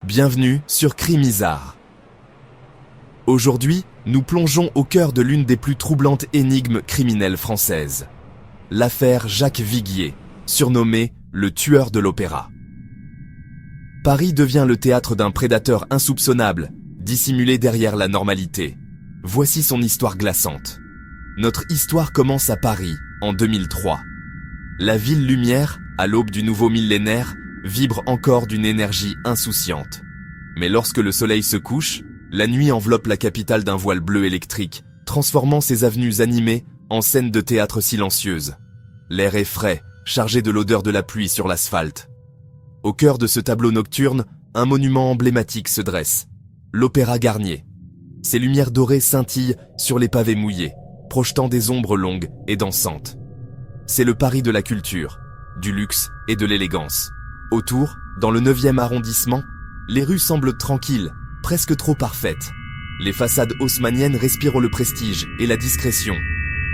Bienvenue sur Crimisard. Aujourd'hui, nous plongeons au cœur de l'une des plus troublantes énigmes criminelles françaises. L'affaire Jacques Viguier, surnommé le tueur de l'opéra. Paris devient le théâtre d'un prédateur insoupçonnable, dissimulé derrière la normalité. Voici son histoire glaçante. Notre histoire commence à Paris, en 2003. La ville lumière, à l'aube du nouveau millénaire, vibre encore d'une énergie insouciante. Mais lorsque le soleil se couche, la nuit enveloppe la capitale d'un voile bleu électrique, transformant ses avenues animées en scènes de théâtre silencieuses. L'air est frais, chargé de l'odeur de la pluie sur l'asphalte. Au cœur de ce tableau nocturne, un monument emblématique se dresse. L'Opéra Garnier. Ses lumières dorées scintillent sur les pavés mouillés, projetant des ombres longues et dansantes. C'est le Paris de la culture, du luxe et de l'élégance. Autour, dans le 9e arrondissement, les rues semblent tranquilles, presque trop parfaites. Les façades haussmanniennes respirent le prestige et la discrétion.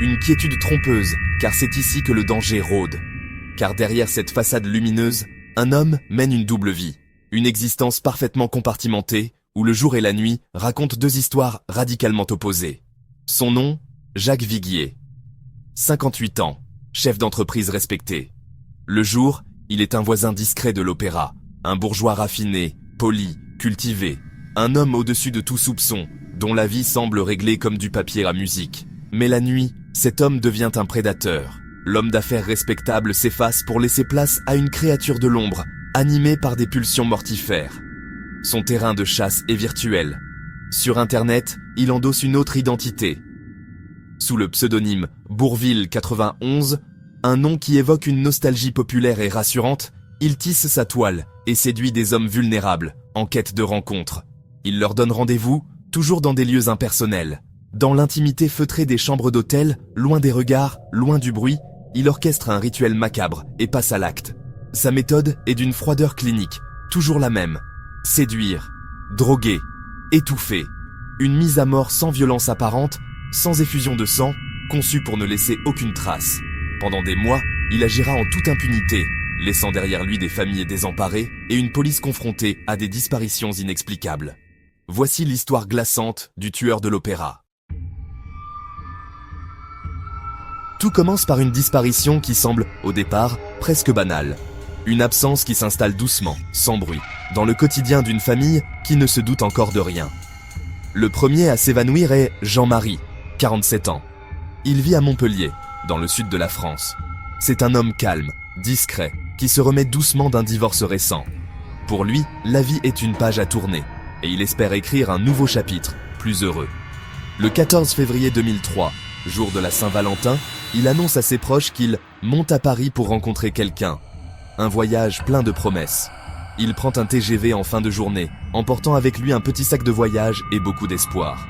Une quiétude trompeuse, car c'est ici que le danger rôde. Car derrière cette façade lumineuse, un homme mène une double vie. Une existence parfaitement compartimentée, où le jour et la nuit racontent deux histoires radicalement opposées. Son nom, Jacques Viguier. 58 ans, chef d'entreprise respecté. Le jour, il est un voisin discret de l'opéra, un bourgeois raffiné, poli, cultivé, un homme au-dessus de tout soupçon, dont la vie semble réglée comme du papier à musique. Mais la nuit, cet homme devient un prédateur. L'homme d'affaires respectable s'efface pour laisser place à une créature de l'ombre, animée par des pulsions mortifères. Son terrain de chasse est virtuel. Sur Internet, il endosse une autre identité. Sous le pseudonyme Bourvil 91, un nom qui évoque une nostalgie populaire et rassurante, il tisse sa toile et séduit des hommes vulnérables, en quête de rencontres. Il leur donne rendez-vous, toujours dans des lieux impersonnels. Dans l'intimité feutrée des chambres d'hôtel, loin des regards, loin du bruit, il orchestre un rituel macabre et passe à l'acte. Sa méthode est d'une froideur clinique, toujours la même. Séduire, droguer, étouffer. Une mise à mort sans violence apparente, sans effusion de sang, conçue pour ne laisser aucune trace. Pendant des mois, il agira en toute impunité, laissant derrière lui des familles désemparées et une police confrontée à des disparitions inexplicables. Voici l'histoire glaçante du tueur de l'opéra. Tout commence par une disparition qui semble, au départ, presque banale. Une absence qui s'installe doucement, sans bruit, dans le quotidien d'une famille qui ne se doute encore de rien. Le premier à s'évanouir est Jean-Marie, 47 ans. Il vit à Montpellier, dans le sud de la France. C'est un homme calme, discret, qui se remet doucement d'un divorce récent. Pour lui, la vie est une page à tourner, et il espère écrire un nouveau chapitre, plus heureux. Le 14 février 2003, jour de la Saint-Valentin, il annonce à ses proches qu'il monte à Paris pour rencontrer quelqu'un. Un voyage plein de promesses. Il prend un TGV en fin de journée, emportant avec lui un petit sac de voyage et beaucoup d'espoir.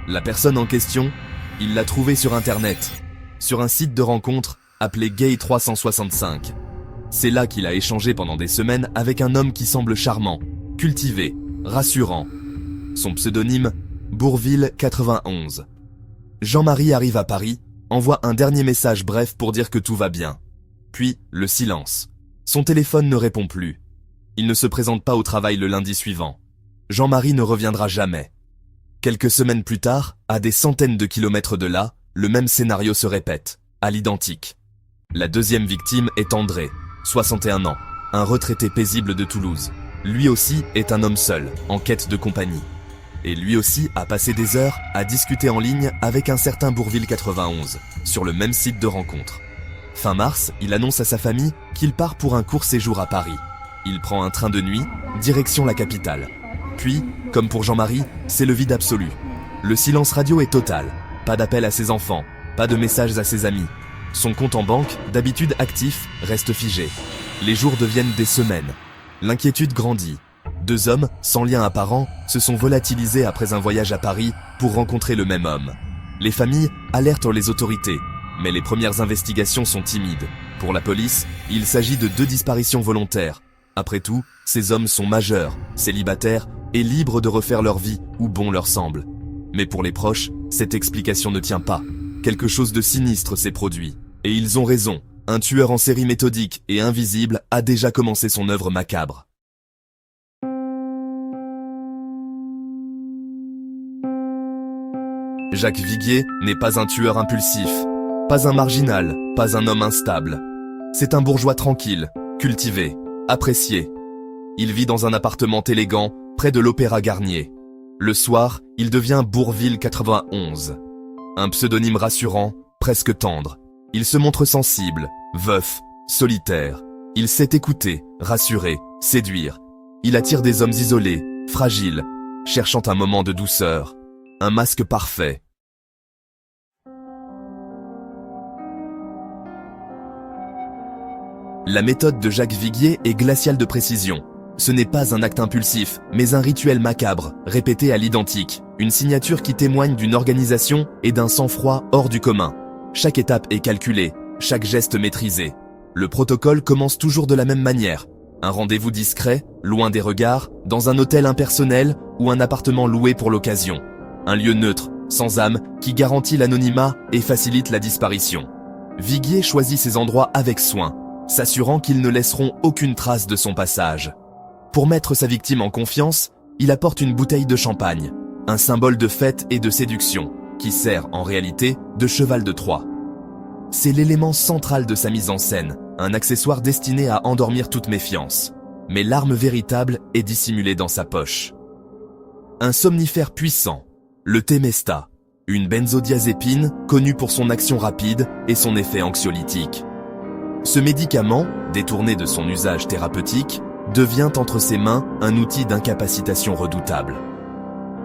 La personne en question, il l'a trouvée sur Internet, sur un site de rencontre appelé Gay365. C'est là qu'il a échangé pendant des semaines avec un homme qui semble charmant, cultivé, rassurant. Son pseudonyme, Bourvil 91. Jean-Marie arrive à Paris, envoie un dernier message bref pour dire que tout va bien. Puis, le silence. Son téléphone ne répond plus. Il ne se présente pas au travail le lundi suivant. Jean-Marie ne reviendra jamais. Quelques semaines plus tard, à des centaines de kilomètres de là, le même scénario se répète, à l'identique. La deuxième victime est André, 61 ans, un retraité paisible de Toulouse. Lui aussi est un homme seul, en quête de compagnie. Et lui aussi a passé des heures à discuter en ligne avec un certain Bourvil 91, sur le même site de rencontre. Fin mars, il annonce à sa famille qu'il part pour un court séjour à Paris. Il prend un train de nuit, direction la capitale. Puis, comme pour Jean-Marie, c'est le vide absolu. Le silence radio est total. Pas d'appel à ses enfants, pas de messages à ses amis. Son compte en banque, d'habitude actif, reste figé. Les jours deviennent des semaines. L'inquiétude grandit. Deux hommes, sans lien apparent, se sont volatilisés après un voyage à Paris pour rencontrer le même homme. Les familles alertent les autorités, mais les premières investigations sont timides. Pour la police, il s'agit de deux disparitions volontaires. Après tout, ces hommes sont majeurs, célibataires et libres de refaire leur vie où bon leur semble. Mais pour les proches, cette explication ne tient pas. Quelque chose de sinistre s'est produit. Et ils ont raison, un tueur en série méthodique et invisible a déjà commencé son œuvre macabre. Jacques Viguier n'est pas un tueur impulsif, pas un marginal, pas un homme instable. C'est un bourgeois tranquille, cultivé, apprécié. Il vit dans un appartement élégant près de l'Opéra Garnier. Le soir, il devient Bourvil 91. Un pseudonyme rassurant, presque tendre. Il se montre sensible, veuf, solitaire. Il sait écouter, rassurer, séduire. Il attire des hommes isolés, fragiles, cherchant un moment de douceur. Un masque parfait. La méthode de Jacques Viguier est glaciale de précision. Ce n'est pas un acte impulsif, mais un rituel macabre, répété à l'identique. Une signature qui témoigne d'une organisation et d'un sang-froid hors du commun. Chaque étape est calculée, chaque geste maîtrisé. Le protocole commence toujours de la même manière. Un rendez-vous discret, loin des regards, dans un hôtel impersonnel ou un appartement loué pour l'occasion. Un lieu neutre, sans âme, qui garantit l'anonymat et facilite la disparition. Viguier choisit ces endroits avec soin, s'assurant qu'ils ne laisseront aucune trace de son passage. Pour mettre sa victime en confiance, il apporte une bouteille de champagne, un symbole de fête et de séduction, qui sert en réalité de cheval de Troie. C'est l'élément central de sa mise en scène, un accessoire destiné à endormir toute méfiance. Mais l'arme véritable est dissimulée dans sa poche. Un somnifère puissant, le Temesta, une benzodiazépine connue pour son action rapide et son effet anxiolytique. Ce médicament, détourné de son usage thérapeutique, devient entre ses mains un outil d'incapacitation redoutable.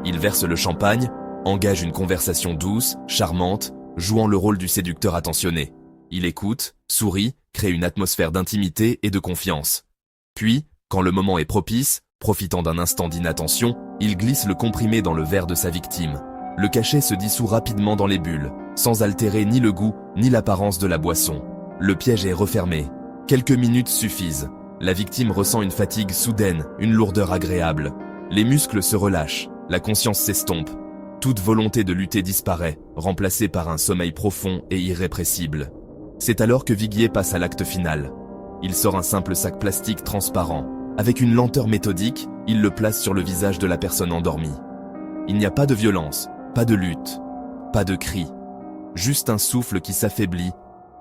Il verse le champagne, engage une conversation douce, charmante, jouant le rôle du séducteur attentionné. Il écoute, sourit, crée une atmosphère d'intimité et de confiance. Puis, quand le moment est propice, profitant d'un instant d'inattention, il glisse le comprimé dans le verre de sa victime. Le cachet se dissout rapidement dans les bulles, sans altérer ni le goût ni l'apparence de la boisson. Le piège est refermé. Quelques minutes suffisent. La victime ressent une fatigue soudaine, une lourdeur agréable. Les muscles se relâchent, la conscience s'estompe. Toute volonté de lutter disparaît, remplacée par un sommeil profond et irrépressible. C'est alors que Viguier passe à l'acte final. Il sort un simple sac plastique transparent. Avec une lenteur méthodique, il le place sur le visage de la personne endormie. Il n'y a pas de violence, pas de lutte, pas de cri. Juste un souffle qui s'affaiblit,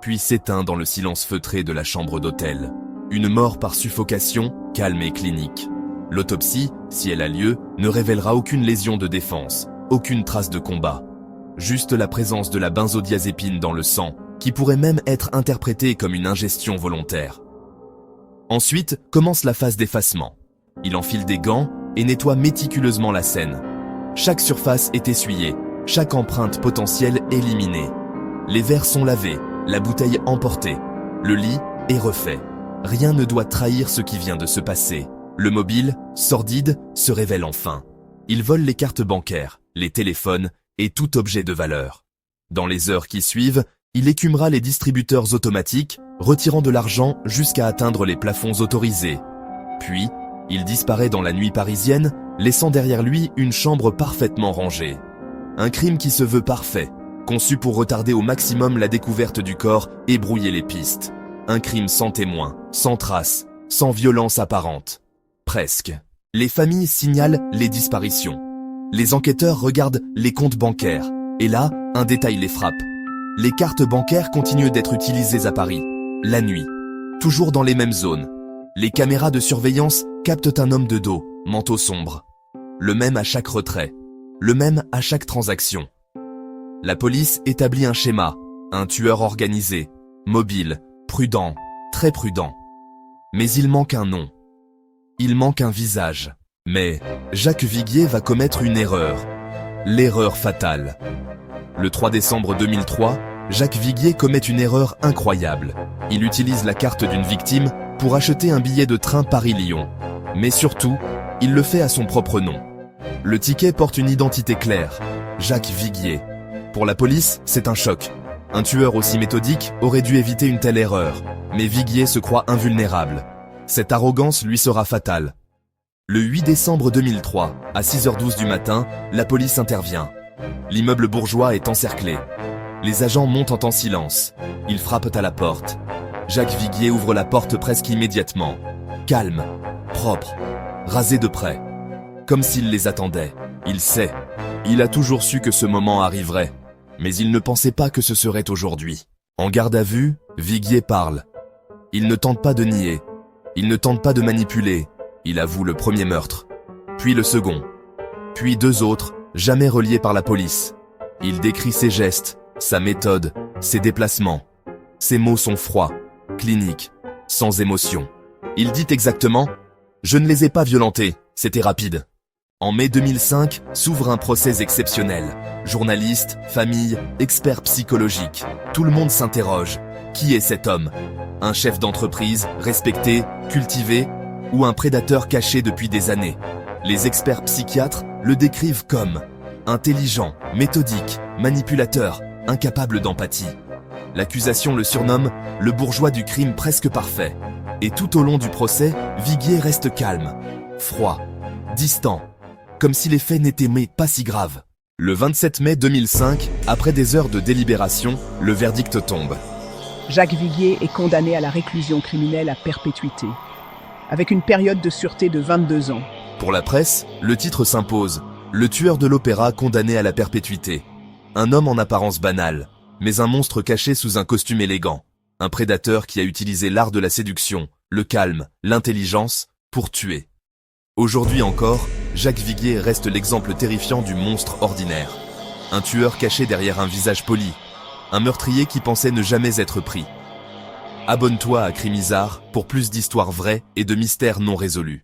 puis s'éteint dans le silence feutré de la chambre d'hôtel. Une mort par suffocation, calme et clinique. L'autopsie, si elle a lieu, ne révélera aucune lésion de défense, aucune trace de combat. Juste la présence de la benzodiazépine dans le sang, qui pourrait même être interprétée comme une ingestion volontaire. Ensuite, commence la phase d'effacement. Il enfile des gants et nettoie méticuleusement la scène. Chaque surface est essuyée, chaque empreinte potentielle éliminée. Les verres sont lavés, la bouteille emportée, le lit est refait. Rien ne doit trahir ce qui vient de se passer. Le mobile, sordide, se révèle enfin. Il vole les cartes bancaires, les téléphones et tout objet de valeur. Dans les heures qui suivent, il écumera les distributeurs automatiques, retirant de l'argent jusqu'à atteindre les plafonds autorisés. Puis, il disparaît dans la nuit parisienne, laissant derrière lui une chambre parfaitement rangée. Un crime qui se veut parfait, conçu pour retarder au maximum la découverte du corps et brouiller les pistes. Un crime sans témoin, sans trace, sans violence apparente. Presque. Les familles signalent les disparitions. Les enquêteurs regardent les comptes bancaires. Et là, un détail les frappe. Les cartes bancaires continuent d'être utilisées à Paris, la nuit, toujours dans les mêmes zones. Les caméras de surveillance captent un homme de dos, manteau sombre. Le même à chaque retrait, le même à chaque transaction. La police établit un schéma, un tueur organisé, mobile, prudent, très prudent. Mais il manque un nom. Il manque un visage. Mais Jacques Viguier va commettre une erreur. L'erreur fatale. Le 3 décembre 2003, Jacques Viguier commet une erreur incroyable. Il utilise la carte d'une victime pour acheter un billet de train Paris-Lyon. Mais surtout, il le fait à son propre nom. Le ticket porte une identité claire, Jacques Viguier. Pour la police, c'est un choc. Un tueur aussi méthodique aurait dû éviter une telle erreur, mais Viguier se croit invulnérable. Cette arrogance lui sera fatale. Le 8 décembre 2003, à 6h12 du matin, la police intervient. L'immeuble bourgeois est encerclé. Les agents montent en silence. Ils frappent à la porte. Jacques Viguier ouvre la porte presque immédiatement. Calme, propre, rasé de près. Comme s'il les attendait. Il sait. Il a toujours su que ce moment arriverait, mais il ne pensait pas que ce serait aujourd'hui. En garde à vue, Viguier parle. Il ne tente pas de nier, il ne tente pas de manipuler, il avoue le premier meurtre, puis le second, puis 2 autres, jamais reliés par la police. Il décrit ses gestes, sa méthode, ses déplacements. Ses mots sont froids, cliniques, sans émotion. Il dit exactement « Je ne les ai pas violentés, c'était rapide ». En mai 2005, s'ouvre un procès exceptionnel. Journalistes, familles, experts psychologiques, tout le monde s'interroge. Qui est cet homme? Un chef d'entreprise, respecté, cultivé, ou un prédateur caché depuis des années? Les experts psychiatres le décrivent comme intelligent, méthodique, manipulateur, incapable d'empathie. L'accusation le surnomme le bourgeois du crime presque parfait. Et tout au long du procès, Viguier reste calme, froid, distant, comme si les faits n'étaient pas si graves. Le 27 mai 2005, après des heures de délibération, le verdict tombe. Jacques Viguier est condamné à la réclusion criminelle à perpétuité, avec une période de sûreté de 22 ans. Pour la presse, le titre s'impose. Le tueur de l'opéra condamné à la perpétuité. Un homme en apparence banale, mais un monstre caché sous un costume élégant. Un prédateur qui a utilisé l'art de la séduction, le calme, l'intelligence, pour tuer. Aujourd'hui encore, Jacques Viguier reste l'exemple terrifiant du monstre ordinaire. Un tueur caché derrière un visage poli. Un meurtrier qui pensait ne jamais être pris. Abonne-toi à Crimisard pour plus d'histoires vraies et de mystères non résolus.